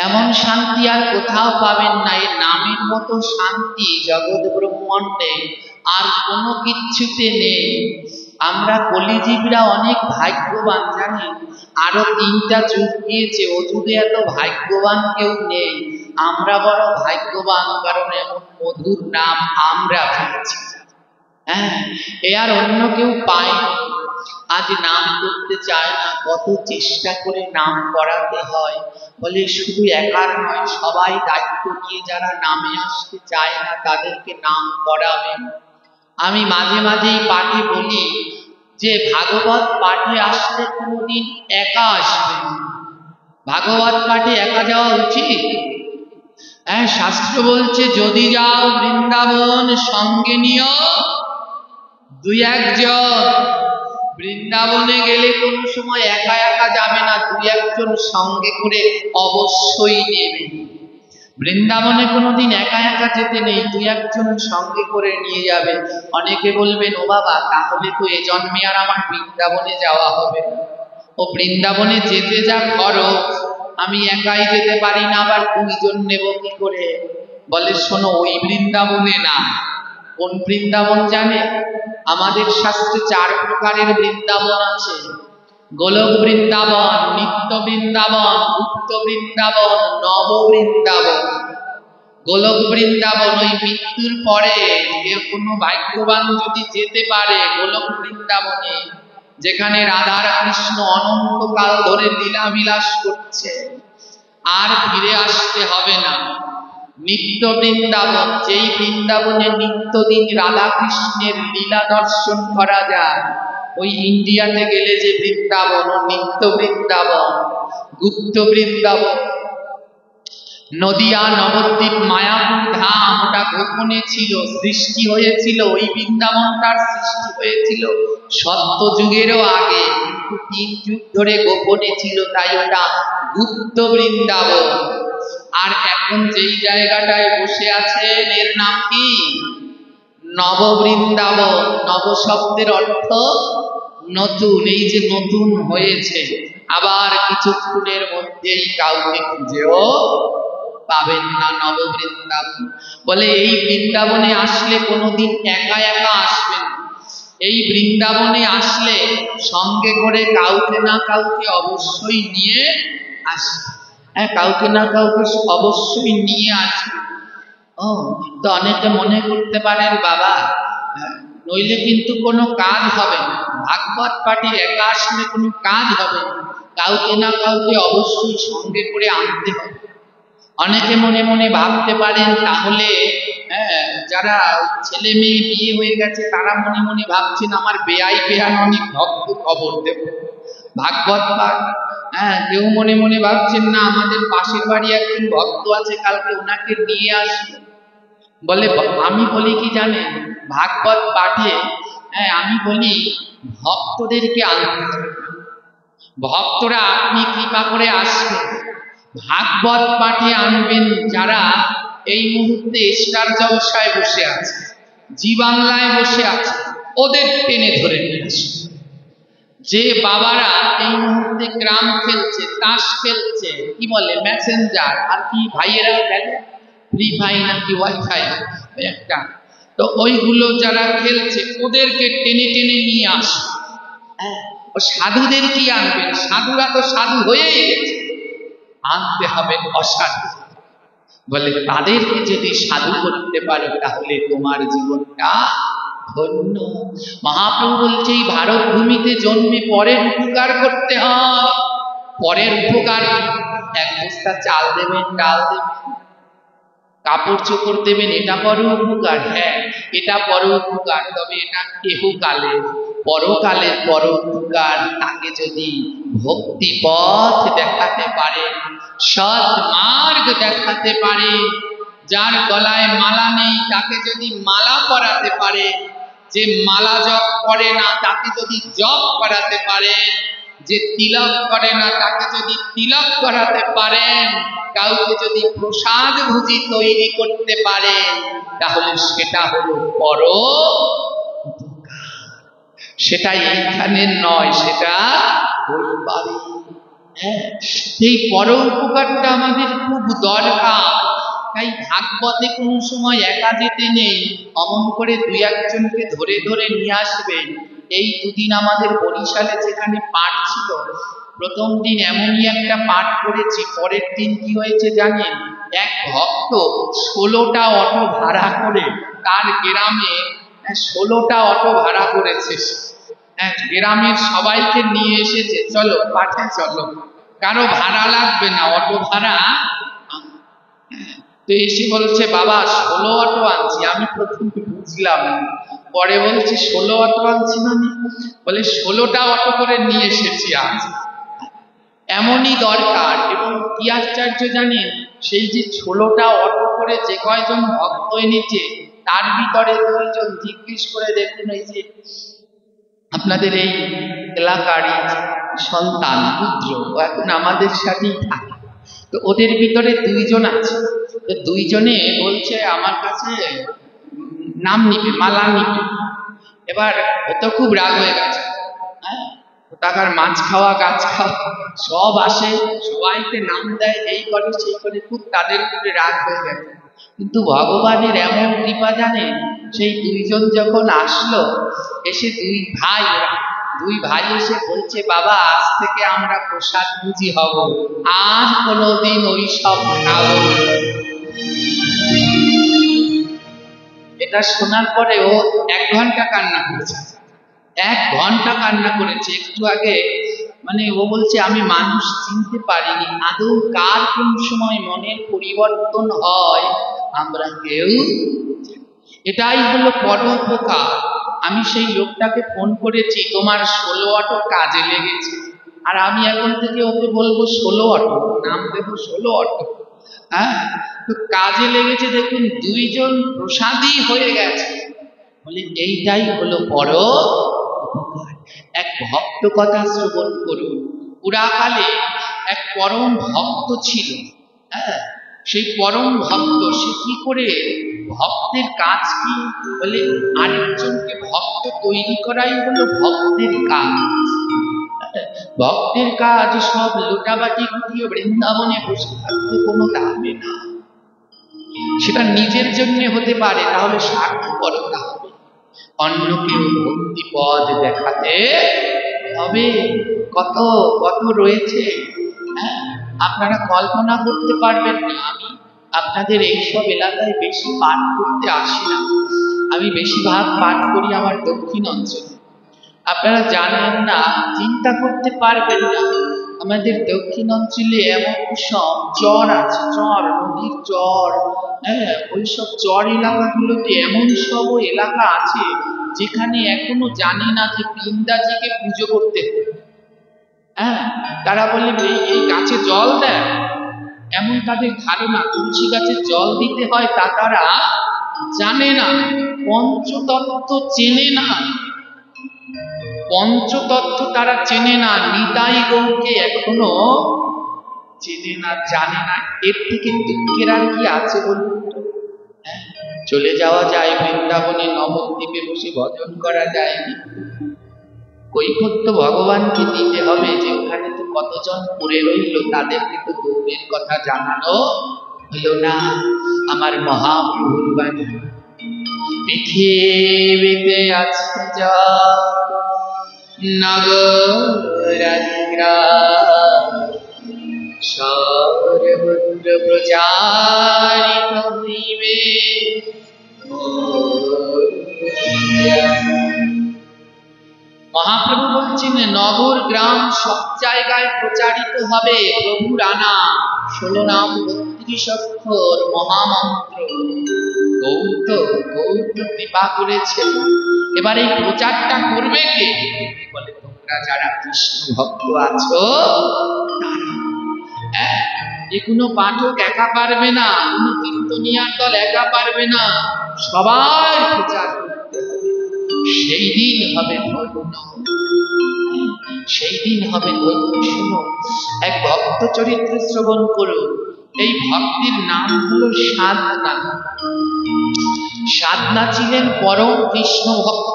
A: এমন শান্তি আর কোথাও পাবেন না। এই নামের মতো শান্তি জগৎ ব্রহ্মাণ্ডে আর কোনো কিচ্ছুতে নেই। আমরা কলিজীবরা অনেক ভাগ্যবান, জানেন? আরো 3টা যুগ গিয়েছে, ও যুগে এত ভাগ্যবান কেউ নেই। আমরা বড় ভাগ্যবান, কারণ এমন মধুর নাম আমরা পেয়েছি। হ্যাঁ, এ আর অন্য কেউ পায়নি। আজ নাম করতে চায় না, কত চেষ্টা করে নাম করাতে হয়। বলে শুধু একার নয়, সবাই দায়িত্ব নিয়ে যারা নামে আসতে চায় না তাদেরকে নাম করাবেন। আমি মাঝে মাঝেই পাঠে বলি যে ভাগবত পাঠে আসলে কোনোদিন একা আসবেন। ভাগবত পাঠে একা যাওয়া উচিত? হ্যাঁ, শাস্ত্র বলছে যদি যাও বৃন্দাবন সঙ্গে নিও 2-1 জন। বৃন্দাবনে গেলে কোনো সময় একা একা যাবে না, 2-1 জন সঙ্গে করে অবশ্যই নেবে। বৃন্দাবনে কোনোদিন একা একা যেতে নেই, 2-1 জন সঙ্গে করে নিয়ে যাবে। অনেকে বলবেন, ও বাবা, তাহলে তো এ জন্মে আর আমার বৃন্দাবনে যাওয়া হবে না। ও বৃন্দাবনে যেতে যা খরচ, আমি একাই যেতে পারি না, আবার 2 জন নেব কি করে? বলে শোনো, ওই বৃন্দাবনে না। কোন বৃন্দাবন জানে? আমাদের শাস্ত্রে 4 প্রকারের বৃন্দাবন আছে। গোলক বৃন্দাবন, নিত্য বৃন্দাবন, গুপ্ত বৃন্দাবন, নব বৃন্দাবন। গোলক বৃন্দাবন ওই মৃত্যুর পরে কেউ কোনো ভাগ্যবান যদি যেতে পারে গোলক বৃন্দাবনে, যেখানে রাধা কৃষ্ণ অনন্তকাল ধরে লীলা বিলাস করছে, আর ফিরে আসতে হবে না। নিত্য বৃন্দাবন, যেই বৃন্দাবনে নিত্যদিন রাধা কৃষ্ণের লীলা দর্শন করা যায়, ওই ইন্ডিয়াতে গেলে যে বৃন্দাবন, ও নিত্য বৃন্দাবন। গুপ্ত বৃন্দাবন নদিয়া নবদ্বীপ মায়াপুর ধাম, ওটা গোপনে ছিল, সৃষ্টি হয়েছিল, ওই বৃন্দাবনটার সৃষ্টি হয়েছিল সত্য যুগেরও আগে, কিন্তু 3 যুগ ধরে গোপনে ছিল, তাই ওটা গুপ্ত বৃন্দাবন। আর এখন যেই জায়গাটায় বসে আছেন এর নাম কি? নব বৃন্দাবন। নব শব্দের অর্থ নতুন। এই যে নতুন হয়েছে, আবার কিছুক্ষণের মধ্যেই কাউকে খুঁজেও পাবেন না নব বৃন্দাবন। বলে এই বৃন্দাবনে আসলে কোনোদিন একা একা আসবেন। এই বৃন্দাবনে আসলে সঙ্গে করে কাউকে না কাউকে অবশ্যই নিয়ে আসবে। হ্যাঁ, কাউকে না কাউকে অবশ্যই নিয়ে আসবে। ও তো অনেকে মনে করতে পারেন, বাবা নইলে কিন্তু কোনো কাজ হবে না, ভাগবত পাঠে একা আসলে কোনো কাজ হবে না, কাউকে না কাউকে অবশ্যই সঙ্গে করে আনতে হবে। অনেকে মনে মনে ভাবতে পারেন, তাহলে যারা ছেলে মেয়ে বিয়ে হয়ে গেছে তারা মনে মনে ভাবছেন আমার বেয়াই বেয়ান অনেক ভক্ত খবর দেব ভাগবত পাঠ। কেউ মনে মনে ভাবছেন না আমাদের পাশের বাড়ি একজন ভক্ত আছে, কালকে ওনাকে নিয়ে আসবো। বলে আমি বলি কি জানেন, ভাগবত পাঠে আমি বলি ভক্তদেরকে আনতে হবে। ভক্তরা আপনি কৃপা করে আসবেন, ভাগবত পাঠে আনবেন যারা এই মুহূর্তে স্টার জলসায় বসে আছে, জি বাংলায় বসে আছে, ওদের টেনে ধরে নিয়ে আসবে। যে বাবারা এই মুহূর্তে গ্রাম খেলছে, তাস খেলছে, কি বলে মেসেঞ্জার, আর কি ভাইয়েরা গেল ফ্রি ফাই নাকি ওয়াইফাই একটা, তো ওইগুলো যারা খেলছে ওদেরকে টেনে টেনে নিয়ে আসবে। ও সাধুদের কি আনবেন? সাধুরা তো সাধু হয়েই গেছে, আনতে হবে অসাধু। বলে তাদেরকে যদি সাধু করতে পারো তাহলে তোমার জীবনটা ধন্য। মহাপ্রভু বলছে এই ভারত ভূমিতে জন্মে পরের উপকার করতে হয়। পরের উপকার, 1 বস্তা চাল দেবেন, ডাল দেবেন, কাপড় চোপড় দেবেন, এটা পর উপকার। হ্যাঁ, এটা পর উপকার, তবে এটা কেহকালে, পরকালের পর উপকার। তাকে যদি ভক্তি পথ দেখাতে পারে, সৎ মার্গ দেখাতে পারে, যার গলায় মালা নেই তাকে যদি মালা পরাতে পারে, যে মালা জপ করে না তাকে যদি জপ করাতে পারে, যে তিলক করে না তাকে যদি তিলক করাতে পারেন, কাউকে যদি প্রসাদ ভুজি তৈরি করতে পারে, তাহলে সেটা হলো পর উপকার। সেটা এইখানে নয়, সেটা ওই বাড়ি। হ্যাঁ, এই পরোপকারটা আমাদের খুব দরকার। তাই ভাগবতে কোনো সময় একা যেতে নেই, অমন করে দুই একজনকে ধরে ধরে নিয়ে আসবেন। এই দুদিন আমাদের বরিশালে যেখানে পাঠ ছিল, প্রথম দিন এমনই একটা পাঠ করেছি, পরের দিন কি হয়েছে জানেন? এক ভক্ত 16টা অটো ভাড়া করে তার গ্রামে 16টা অটো ভাড়া করেছে। গ্রামের সবাইকে নিয়ে এসেছে, চলো পাঠে চলো, কারো ভাড়া লাগবে না, অটো ভাড়া। তো এসে বলছে, বাবা 16 অটো আনছি। আমি প্রথমে বুঝলাম, পরে বলছি 16 অটো আনছি মানে? বলে 16টা অটো করে নিয়ে এসেছি আজ। এমনই দরকার। এবং কি আশ্চর্য জানেন, সেই যে 16টা অটো করে যে কয়জন ভক্ত এনেছে, তার ভিতরে 2 জন জিজ্ঞেস করে দেখুন, এই যে আপনাদের এই এলাকার সন্তান পুত্র এখন আমাদের সাথেই থাকে, তো ওদের ভিতরে 2 জন আছে, তো 2 জনে বলছে আমার কাছে নাম নিবে, মালা নিবে। এবার ও তো খুব রাগ হয়ে গেছে। হ্যাঁ, টাকার মাছ খাওয়া গাছ খাওয়া সব আসে, সবাইকে নাম দেয়, এই করে সেই করে, খুব তাদের উপরে রাগ হয়ে গেছে। কিন্তু ভগবানের এমন কৃপা জানেন, সেই 2 জন যখন আসলো, এসে 2 ভাই এসে বলছে, বাবা আজ থেকে আমরা প্রসাদ বুঝি হব, আর কোনোদিন ওই সব খাবো না। এটা শোনার পরে ও 1 ঘন্টা কান্না করেছে, 1 ঘন্টা কান্না করেছে। একটু আগে মানে ও বলছে, আমি মানুষ চিনতে পারিনি, আদৌ কার কোন সময় মনের পরিবর্তন হয় আমরা কেউ। এটাই হলো পরোপকার। আমি সেই লোকটাকে ফোন করেছি, তোমার 16 অটো কাজে লেগেছে, আর আমি এখন থেকে ওকে বলবো 16 অটো, নাম দেবো 16 অটো। হ্যাঁ, তো কাজে লেগেছে। দেখুন 2 জন প্রসাদী হয়ে গেছে। বলে এইটাই হলো পরোপকার। এক ভক্ত কথা শ্রবণ করুন। পুরাকালে এক পরম ভক্ত ছিল। হ্যাঁ, সেই পরম ভক্ত সে কি করে ভক্তের কাজ কি? বলে আরেকজনকে ভক্ত তৈরি করাই হলো ভক্তের কাজ। ভক্তের কাজ সব লোটাবাটি গুটিয়ে বৃন্দাবনে বসে থাকতে কোনো দামে না। সেটা নিজের জন্য হতে পারে, তাহলে স্বার্থপরতা হবে। অন্যকে ভক্তি পথ দেখাতে হবে। কত কত রয়েছে, হ্যাঁ, আপনারা কল্পনা করতে পারবেন না। আমি আপনাদের এইসব এলাকায় বেশি পাঠ করতে আসি না, আমি বেশিরভাগ পাঠ করি আমার দক্ষিণ অঞ্চলে। আপনারা জানেন না, চিন্তা করতে পারবেন না, আমাদের দক্ষিণ অঞ্চলে এমন সব চর আছে, চর, নদীর চর। হ্যাঁ, ওইসব চর এলাকাগুলোতে এমন সব এলাকা আছে যেখানে এখনো জানে না যে পিন্দাজিকে পুজো করতে হবে। হ্যাঁ, তারা বলে এই গাছে জল দেয়, এমন তাদের ধারণা। তুলসী গাছে জল দিতে হয় তা তারা জানে না। পঞ্চতত্ত্ব চেনে না, পঞ্চতত্ত্ব তারা চেনে না। নিতাই গৌরকে এখনো চেনে না, জানে না। এর থেকে দুঃখের আর কি আছে বলুন তো? চলে যাওয়া যায় বৃন্দাবনে, নবদ্বীপে বসে ভজন করা যায়, কৈফত্য ভগবানকে দিতে হবে যে ওখানে তো কতজন পড়ে রইল, তাদেরকে তো গৌরের কথা জানানো হলো না। আমার মহাপ্রভুর বাণী, পৃথিবীতে আছে যা নগরাদিরা সর্বত্র প্রচারিত হইবে। মহাপ্রভু বলছেন, নগর গ্রাম সব জায়গায় প্রচারিত হবে প্রভুর আনা 16 নাম 32 অক্ষর মহামন্ত্র। গৌর কৃপা করেছেন। এবার এই প্রচারটা করবে কে? বলে তোমরা যারা কৃষ্ণ ভক্ত আছো তারা। যে কোনো পাঠক একা পারবে না, কোনো কীর্তনিয়ার দল একা পারবে না, সবাই প্রচার করতে হবে। সেই দিন হবে ধন্য, সেই দিন হবে ধন্য। শুনো, এক ভক্ত চরিত্র শ্রবণ করুন। এই ভক্তির নাম হলো সাধনা। সাধনা ছিলেন পরম কৃষ্ণ ভক্ত।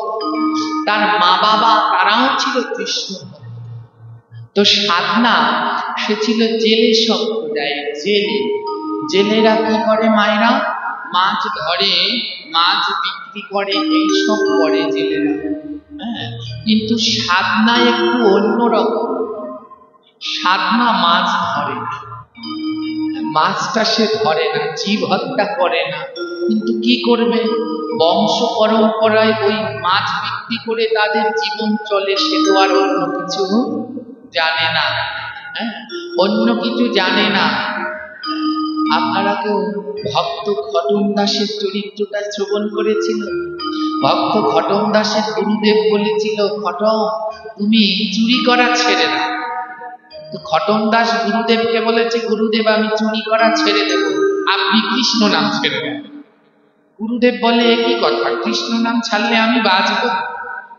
A: তার মা বাবা তারাও ছিল কৃষ্ণ ভক্ত। তো সাধনা, সে ছিল জেলে সম্প্রদায়ের জেলে। জেলেরা কি করে মায়েরা? মাছ ধরে, মাছ বিক্রি করে, এইসব করে জেলেরা। হ্যাঁ, কিন্তু সাধনা একটু অন্যরকম। সাধনা মাছ ধরে না, মাছটা সে ধরে না, জীব হত্যা করে না, কিন্তু কি করবে? বংশ পরম্পরায় ওই মাছ বিক্রি করে তাদের জীবন চলে, সে তো আর অন্য কিছু জানে না। হ্যাঁ, অন্য কিছু জানে না। আপনারা কেউ ভক্ত ঘটন দাসের চরিত্রটা শ্রবণ করেছিল? ভক্ত ঘটন দাসের গুরুদেব বলেছিল, ঘটন তুমি চুরি করা ছেড়ে দাও। তো ঘটন দাস গুরুদেবকে বলেছে, গুরুদেব আমি চুরি করা ছেড়ে দেব, আপনি কৃষ্ণ নাম ছেড়ে দেন। গুরুদেব বলে, একই কথা, কৃষ্ণ নাম ছাড়লে আমি বাঁচব?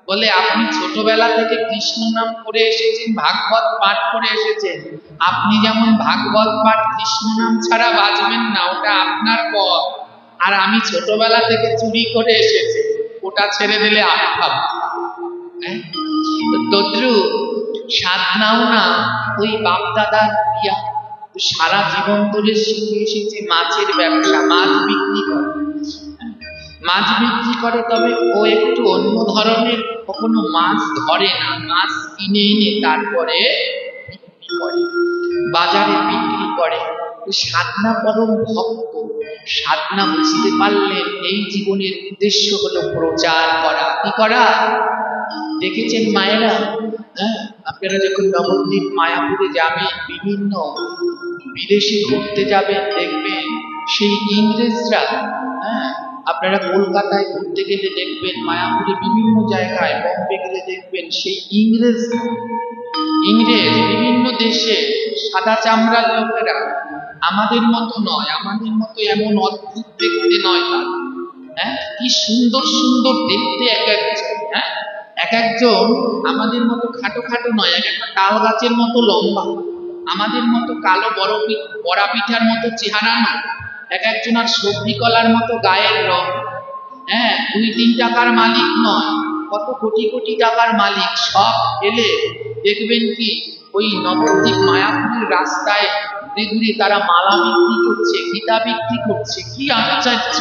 A: বলে, আপনি ছোটবেলা থেকে কৃষ্ণ নাম করে এসেছেন, ভাগবত পাঠ করে এসেছেন, আপনি যেমন ভাগবত পাঠ কৃষ্ণ নাম ছাড়া বাঁচবেন না, ওটা আপনার পথ। আর আমি ছোটবেলা থেকে চুরি করে এসেছি, ওটা ছেড়ে দিলে আমি খাবো। তদ্রু সাধনাও না ওই বাপদাদার ক্রিয়া। সারা জীবন ধরে শিখে এসেছে মাছের ব্যবসা, মাছ বিক্রি করে, মাছ বিক্রি করে। তবে ও একটু অন্য ধরনের, কখনো মাছ ধরে না, মাছ কিনে এনে তারপরে বিক্রি করে, বাজারে বিক্রি করে। সাধনা পরম ভক্ত, সাধনা বুঝতে পারলেন এই জীবনের উদ্দেশ্য হলো প্রচার করা। কি করা? দেখেছেন মায়েরা, হ্যাঁ, আপনারা যখন নবদ্বীপ মায়াপুরে যাবেন, বিভিন্ন বিদেশে ঘুরতে যাবেন, দেখবেন সেই ইংরেজরা, হ্যাঁ, আপনারা কলকাতায় ঘুরতে গেলে দেখবেন, মায়াপুরে বিভিন্ন জায়গায়, বম্বে গেলে দেখবেন সেই ইংরেজ বিভিন্ন দেশে সাদা চামড়ার লোকেরা আমাদের মতো নয়, আমাদের মতো এমন অদ্ভুত দেখতে নয় তারা। হ্যাঁ, কি সুন্দর সুন্দর দেখতে এক একজন। হ্যাঁ, এক একজন আমাদের মতো খাটো খাটো নয়, এক একটা তাল গাছের মতো লম্বা, আমাদের মতো কালো বড়া পিঠার মতো চেহারা নয়, এক একজন আর সবজি কলার মতো গায়ের রং। হ্যাঁ, 2-3 টাকার মালিক নয়, কত কোটি কোটি টাকার মালিক। সব এলে দেখবেন কি ওই নবদ্বীপ মায়াপুরের রাস্তায় ঘুরে ঘুরে তারা মালা বিক্রি করছে, গীতা বিক্রি করছে। কি আশ্চর্য!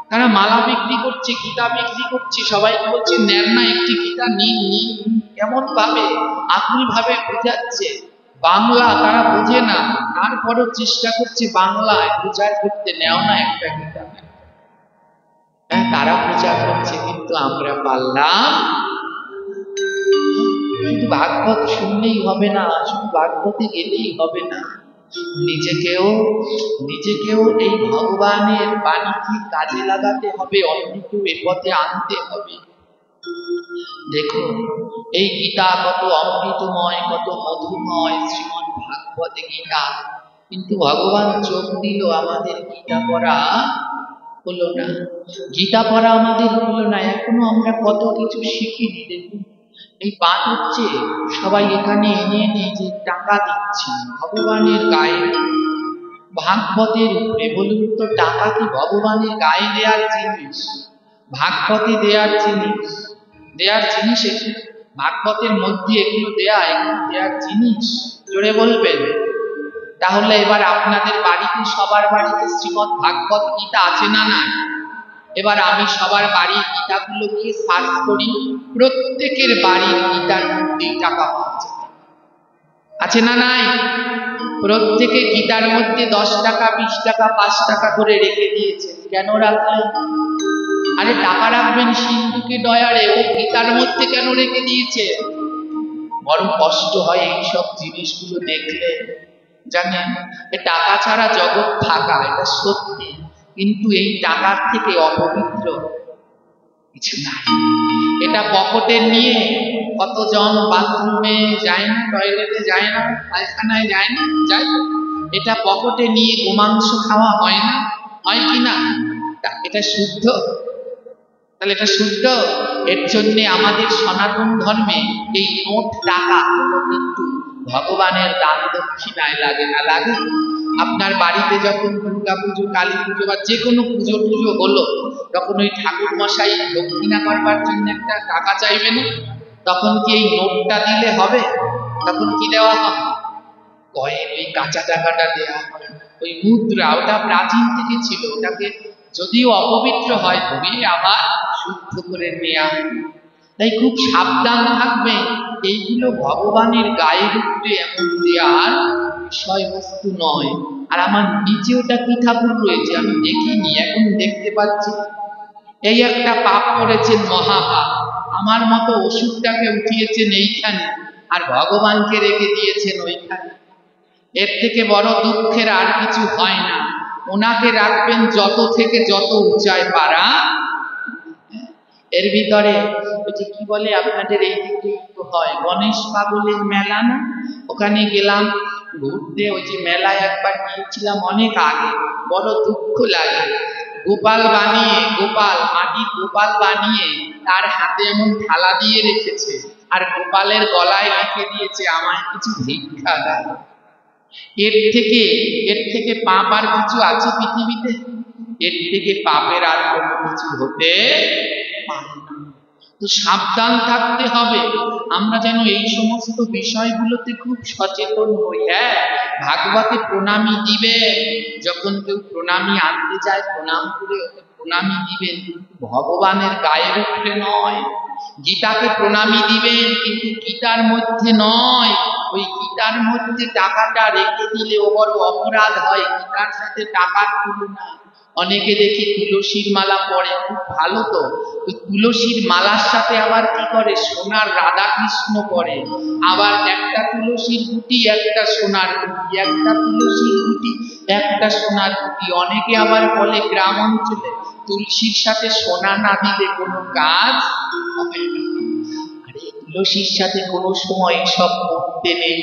A: তারা মালা বিক্রি করছে, গীতা বিক্রি করছে, সবাইকে বলছে নেন না একটি গীতা, নিন নিন। কেমন ভাবে, আকুল ভাবে বোঝাচ্ছে। বাংলা তারা বোঝে না, তারপরও চেষ্টা করছে বাংলায় প্রচার করতে, নেও না একটা গীতা। হ্যাঁ, তারা প্রচার করছে, কিন্তু আমরা পারলাম? শুধু ভাগবত শুনলেই হবে না, শুধু ভাগবতে গেলেই হবে না, নিজেকেও এই ভগবানের বাণীকে কাজে লাগাতে হবে, অন্যকেও এ পথে আনতে হবে। দেখো এই গীতা কত অমৃতময়, কত মধুময়, শ্রীমদ্ ভাগবতে গীতা, কিন্তু ভগবান চোখ দিল, আমাদের গীতা পড়া হলো না। গীতা পড়া আমাদের হলো না, এখনো আমরা কত কিছু শিখিনি। দেখুন এই পাঠ হচ্ছে, সবাই এখানে এনে এনে যে টাকা দিচ্ছে ভগবানের গায়ে, ভাগবতের উপরে। বলুন তো, টাকা কি ভগবানের গায়ে দেওয়ার জিনিস? ভাগবতে দেওয়ার জিনিস? এটি ভাগবতের মধ্যে এগুলো দেওয়ার জিনিস? জোরে বলবেন। তাহলে এবার আপনাদের বাড়িতে, সবার বাড়িতে শ্রীমদ্ ভাগবত গীতা আছে না নাই? এবার আমি সবার বাড়ির গীতাগুলো গিয়ে সার্চ করি, প্রত্যেকের বাড়ির গীতার মধ্যে টাকা পাওয়া যাবে, আছে না নাই? প্রত্যেকে গীতার মধ্যে 10 টাকা, 20 টাকা, 5 টাকা করে রেখে দিয়েছে। কেন রাখলেন? আরে টাকা রাখবেন সিন্ধুকে ডয়ারে, ও গীতার মধ্যে কেন রেখে দিয়েছে? বড় কষ্ট হয় এইসব জিনিসগুলো দেখলে। জানেন, টাকা ছাড়া জগৎ থাকা, এটা সত্যি, কিন্তু এই টাকার থেকে অপবিত্র কিছু নাই। এটা পকেটে নিয়ে কতজন বাথরুমে যায় না, টয়লেটে যায় না, পায়খানায় যায় না, যায়। এটা পকেটে নিয়ে গোমাংস খাওয়া হয় না, হয় কি না? এটা শুদ্ধ? তাহলে এটা শুদ্ধ? এর জন্য আমাদের সনাতন ধর্মে এই নোট টাকা কিন্তু ভগবানের দান দক্ষিণায় লাগে না, লাগে? আপনার বাড়িতে যখন দুর্গা পুজো, কালী পুজো বা যে কোনো পুজো টুজো হলো, তখন ওই ঠাকুর মশাই দক্ষিণা করবার জন্য একটা টাকা চাইবেন, তখন কি এই নোটটা দিলে হবে? তখন কি দেওয়া হবে? কয়েন, ওই কাঁচা টাকাটা দেওয়া হয়। ওই মুদ্রা, ওটা প্রাচীন থেকে ছিল, ওটাকে যদিও অপবিত্র হয় তবে আবার শুদ্ধ করে নেওয়া। তাই খুব সাবধান থাকবে, এইগুলো ভগবানের গায়ের উপরে এমন দেওয়ার বিষয়বস্তু নয়। আর আমার নিচে ওটা কি ঠাকুর রয়েছে আমি দেখিনি, এখন দেখতে পাচ্ছি। এই একটা পাপ করেছেন, মহাপাপ। আমার মতো ওষুধটাকে উঠিয়েছেন এইখানে, আর ভগবানকে রেখে দিয়েছেন ওইখানে। এর থেকে বড় দুঃখের আর কিছু হয় না। ওনাকে রাখবেন যত থেকে যত উঁচায় পারা। এর ভিতরে ওই যে কি বলে আপনাদের এই দিকে তো হয় গণেশ পাগলের মেলা না, ওখানে গেলাম ঘুরতে। ওই যে মেলায় একবার গিয়েছিলাম অনেক আগে, বড় দুঃখ লাগে। গোপাল বানিয়ে, গোপাল মাটির গোপাল বানিয়ে তার হাতে এমন থালা দিয়ে রেখেছে, আর গোপালের গলায় লিখে দিয়েছে আমায় কিছু ভিক্ষা দাও। এর থেকে পাপ আর কিছু আছে পৃথিবীতে? এর থেকে পাপের আর কোনো কিছু হতে পারে না। তো সাবধান থাকতে হবে, আমরা যেন এই সমস্ত বিষয়গুলোতে খুব সচেতন হই। হ্যাঁ, ভাগবতে প্রণামী দিবেন, যখন কেউ প্রণামী আনতে যায় প্রণাম করে ওকে প্রণামী দিবেন, কিন্তু ভগবানের গায়ের উপরে নয়। গীতাকে প্রণামী দিবেন, কিন্তু গীতার মধ্যে নয়। ওই গীতার মধ্যে টাকাটা রেখে দিলে ও বড় অপরাধ হয়, গীতার সাথে টাকার তুলনা। অনেকে দেখি তুলসীর মালা পরে, খুব ভালো তো, ওই তুলসীর মালার সাথে আবার কি করে সোনার রাধা কৃষ্ণ পরে। আবার একটা তুলসীর গুটি একটা সোনার গুটি, একটা তুলসীর গুটি একটা সোনার গুটি। অনেকে আবার বলে গ্রাম অঞ্চলে তুলসীর সাথে সোনা না দিলে কোনো কাজ হবে না। তুলসীর সাথে কোনো সময় সব করতে নেই।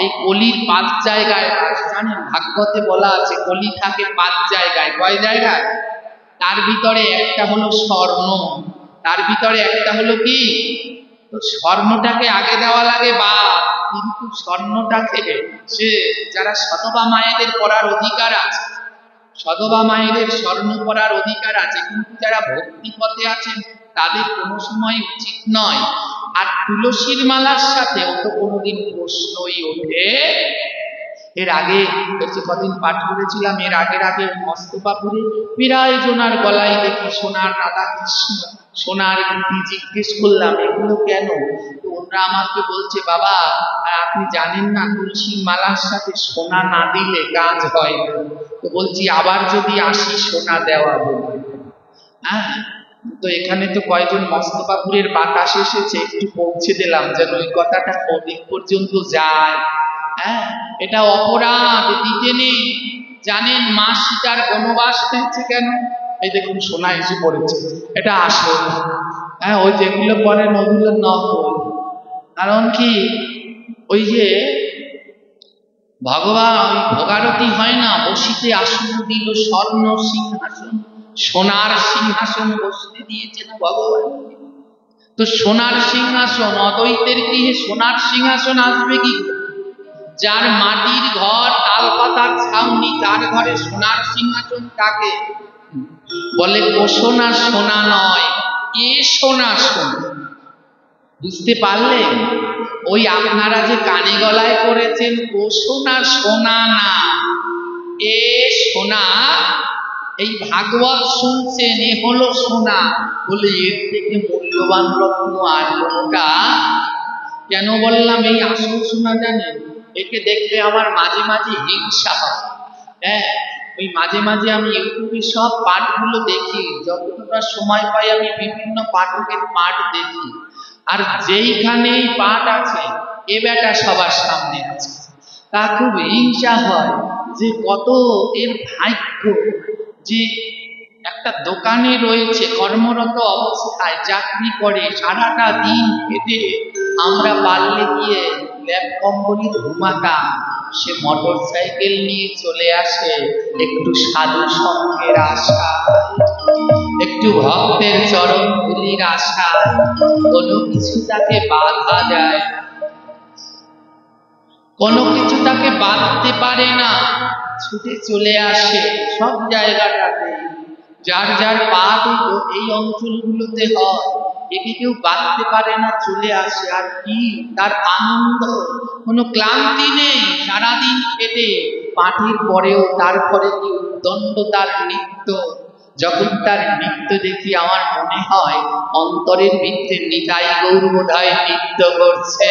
A: এই কলির 5 জায়গায় জানেন, ভাগবতে বলা আছে কলি থাকে 5 জায়গায়। কয় জায়গায়? তার ভিতরে একটা হলো স্বর্ণ, তার ভিতরে একটা হলো কি, তো স্বর্ণটাকে আগে দেওয়া লাগে বা, কিন্তু স্বর্ণটাকে সে যারা সতবা মায়েদের পড়ার অধিকার আছে, সধবা মায়েদের স্বর্ণ পরার অধিকার আছে, কিন্তু যারা ভক্তি পথে আছেন তাদের কোনো সময় উচিত নয়। আর তুলসীর মালার সাথে ও তো কোনোদিন প্রশ্নই ওঠে। এর আগে হচ্ছে কদিন পাঠ করেছিলাম, এর আগে মস্তবাপুরে প্রায় জনার গলায় দেখি সোনার রাধা কৃষ্ণ, সোনার গুটি। জিজ্ঞেস করলাম এগুলো কেন? তো ওরা আমাকে বলছে বাবা আপনি জানেন না তুলসীর মালার সাথে সোনা না দিলে কাজ হয় না। তো বলছি আবার যদি আসি সোনা দেওয়া বলে। হ্যাঁ, তো এখানে তো কয়েকজন মস্তবাপুরের বাতাস এসেছে, একটু পৌঁছে দিলাম যেন ওই কথাটা ওদিক পর্যন্ত যায়। হ্যাঁ, এটা অপরাধ, দিতে নেই। জানেন মা সীতার বনবাস হয়েছে কেন? এই দেখুন সোনা এসে পড়েছে, এটা আসল। হ্যাঁ, ওই যেগুলো পরে ওগুলো নকল। কারণ কি, ওই যে ভগবান ওই ভোগারতি হয় না, বসিতে আসন দিল স্বর্ণ সিংহাসন, সোনার সিংহাসন বসতে দিয়েছে না ভগবান। তো সোনার সিংহাসন, অদ্বৈতের গৃহে সোনার সিংহাসন আসবে কি? যার মাটির ঘর, তাল পাতার ছাউনি, তার ঘরে সোনার সিংহাসন থাকে। বলে ও সোনা সোনা নয়, এ সোনা সোনা। বুঝতে পারলেন? ওই আপনারা যে কানে গলায় করেছেন ও সোনা সোনা না, এ সোনা। এই ভাগবত শুনছেন, এ হলো সোনা। বলে এর থেকে মূল্যবান রত্ন আর কোনটা? কেন বললাম এই আসল সোনা জানেন? একে দেখলে আমার মাঝে মাঝে হিংসা হয়। হ্যাঁ, ওই মাঝে মাঝে আমি ইউটিউবে সব পাঠগুলো দেখি, যতটা সময় পাই আমি বিভিন্ন পাঠকের পাঠ দেখি। আর যেইখানেই পাঠ আছে এ বেটা সবার সামনে আছে। তা খুব হিংসা হয় যে কত এর ভাগ্য যে একটা দোকানে রয়েছে, কর্মরত অবস্থায় চাকরি করে, সারাটা দিন খেটে আমরা পারলে গিয়ে ল্যাপ কম্বলি ঘুমাতাম, সে মোটর সাইকেল নিয়ে চলে আসে একটু সাধু সঙ্গের আশা, একটু ভক্তের চরণ ধুলির আশা। কোনো কিছু তাকে বাধা দেয়, কোনো কিছু তাকে বাঁধতে পারে না, ছুটে চলে আসে সব জায়গাটাতে। যার যার পাপ এই অঞ্চলগুলোতে হয়, একে কেউ বাঁধতে পারে না, চলে আসে। আর কি তার আনন্দ, কোনো ক্লান্তি নেই, সারাদিন খেটে পাটির পরেও তারপরে কি উদ্দণ্ড তার নৃত্য। যখন তার নৃত্য দেখি আমার মনে হয় অন্তরের ভিতরে নিতাই গৌর বোধহয় নৃত্য করছে,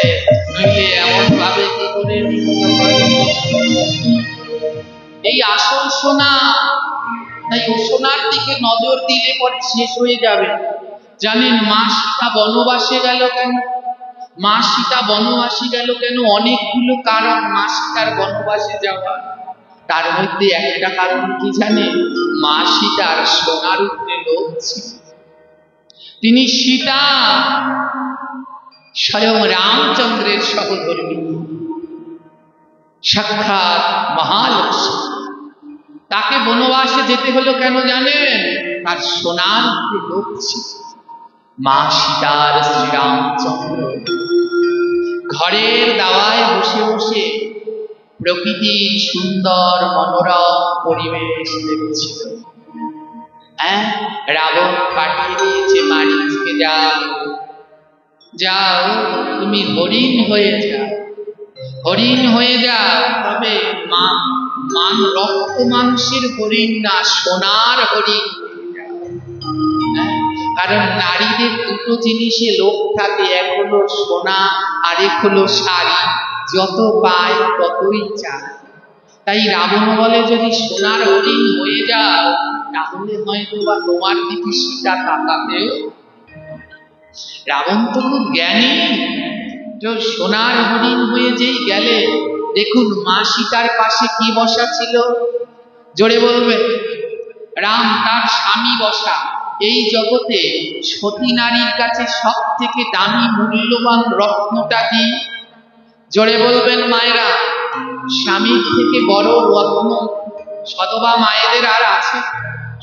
A: নইলে এমন ভাবে কি করে নৃত্য করে। এই আসল সোনা, তাই ও সোনার দিকে নজর দিলে পরে শেষ হয়ে যাবে। জানেন মা সীতা বনবাসে গেল কেন? মা সীতা বনবাসী গেল কেন? অনেকগুলো কারণ মা সীতার বনবাসে যাওয়া। তার মধ্যে একটা কারণ কি জানে? মা সীতার সোনার উপরে লোভ ছিল। তিনি সীতা স্বয়ং রামচন্দ্রের সহধর্মী, সাক্ষাৎ মহালক্ষ্মী। তাকে বনবাসে যেতে হলো কেন জানেন? তার সোনার উপরে লোভ ছিল। মা সীতার শ্রীরামচন্দ্র ঘরের দাওয়ায় বসে বসে প্রকৃতির সুন্দর মনোরম পরিবেশ দেখছিল। রাবণ পাঠিয়ে দিয়েছে মারিচকে, যাও যাও তুমি হরিণ হয়ে যাও, হরিণ হয়ে যাও, তবে রক্ত মাংসের হরিণ না, সোনার হরিণ। কারণ নারীদের দুটো জিনিসে লোভ থাকে, এক হলো সোনা আর এক হলো শাড়ি, যত পায় ততই চায়। তাই রাবণ বলে যদি সোনার হরিণ হয়ে যাও তাহলে হয়তো বা তোমার দিকে সীতা তাকাতেও। রাবণ তো খুব জ্ঞানী, তো সোনার হরিণ হয়ে যেই গেলে, দেখুন মা সীতার পাশে কি বসা ছিল? জোরে বলবে। রাম তার স্বামী বসা। এই জগতে সতী নারীর কাছে সব থেকে দামি মূল্যবান রত্নটা কি? জোরে বলবেন মায়েরা। স্বামীর থেকে বড় রত্ন সদবা মায়েদের আর আছে?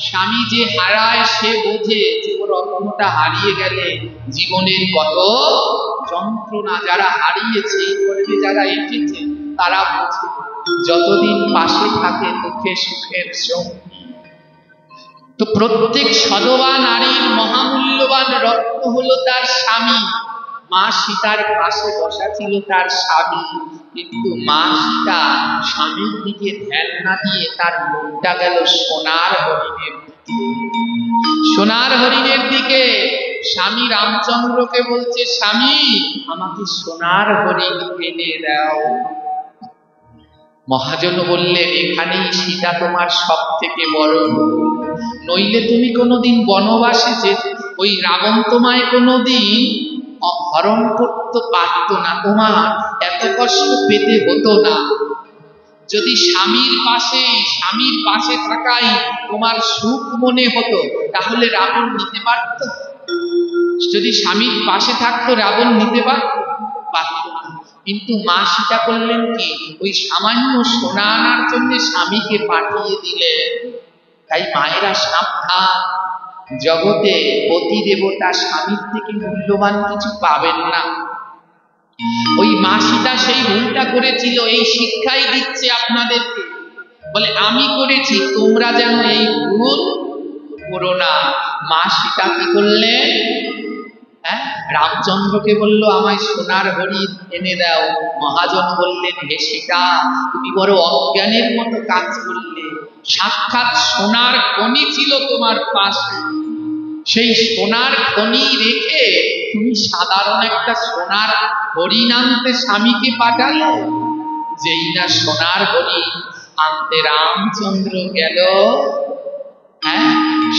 A: স্বামী যে হারায় সে বোঝে যে ও রত্নটা হারিয়ে গেলে জীবনের কত যন্ত্রণা। যারা হারিয়েছে, যারা এসেছে তারা বোঝে। যতদিন পাশে থাকে দুঃখে সুখের সঙ্গী। তো প্রত্যেক সদবা নারীর মহামূল্যবান রত্ন হলো তার স্বামী। মা সীতার পাশে বসা ছিল তার স্বামী, কিন্তু মা সীতা স্বামীর দিকে ধ্যান না দিয়ে তার মনটা গেল সোনার হরিণের দিকে। সোনার হরিণের দিকে। স্বামী রামচন্দ্রকে বলছে, স্বামী আমাকে সোনার হরিণ এনে দাও। মহাজন বললেন, এখানেই সীতা তোমার সব থেকে বড়, নইলে তুমি কোনোদিন বনবাসে যে ওই রাবণ তোমায় কোনোদিন হরণ করতে পারত না, তোমার এত কষ্ট পেতে হতো না। যদি স্বামীর পাশে থাকাই তোমার সুখ মনে হতো তাহলে রাবণ নিতে পারত? যদি স্বামীর পাশে থাকতো রাবণ নিতে পারত না। কিন্তু মা সীতা করলেন কি? ওই সামান্য সোনা আনার জন্য স্বামীকে পাঠিয়ে দিলেন। তাই মায়েরা সাবধান, জগতে পতি দেবতা স্বামীর থেকে মূল্যবান কিছু পাবেন না। ওই মা সীতা সেই ভুলটা করেছিল, এই শিক্ষাই দিচ্ছে আপনাদেরকে। বলে আমি করেছি, তোমরা যেন এই ভুল করো না। মা সীতা কি করলেন? রামচন্দ্রকে বলল, আমায় সোনার হরিণ এনে দাও। মহাজন বললেন, হে সীতা তুমি বড় অজ্ঞানের মতো কাজ করলে। সাক্ষাৎ সোনার খনি ছিল তোমার পাশে, সেই সোনার খনি রেখে তুমি সাধারণ একটা সোনার হরিণ আনতে স্বামীকে পাঠালে। যেই না সোনার হরিণ আনতে রামচন্দ্র গেল,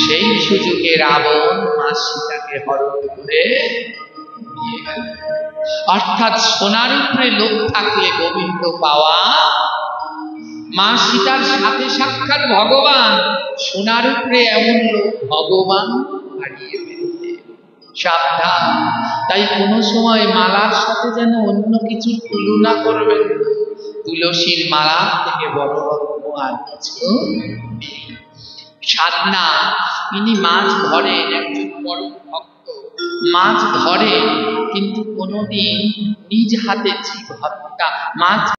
A: সেই সুযোগে রাবণ মা সীতাকে হরণ করে নিয়ে গেল। অর্থাৎ সোনার উপরে লোভ থাকলে গোবিন্দ পাওয়া। মা সীতার সাথে সাক্ষাৎ ভগবান, সোনার উপরে এমন লোভ ভগবান হারিয়ে ফেলতে সাবধান। তাই কোনো সময় মালার সাথে যেন অন্য কিছুর তুলনা করবেন। তুলসীর মালা থেকে বড় রত্ন আর কিছু নেই। সাধনা, তিনি মাছ ধরেন, একজন বড় ভক্ত মাছ ধরে, কিন্তু কোনোদিন নিজ হাতে জীব হত্যা, মাছ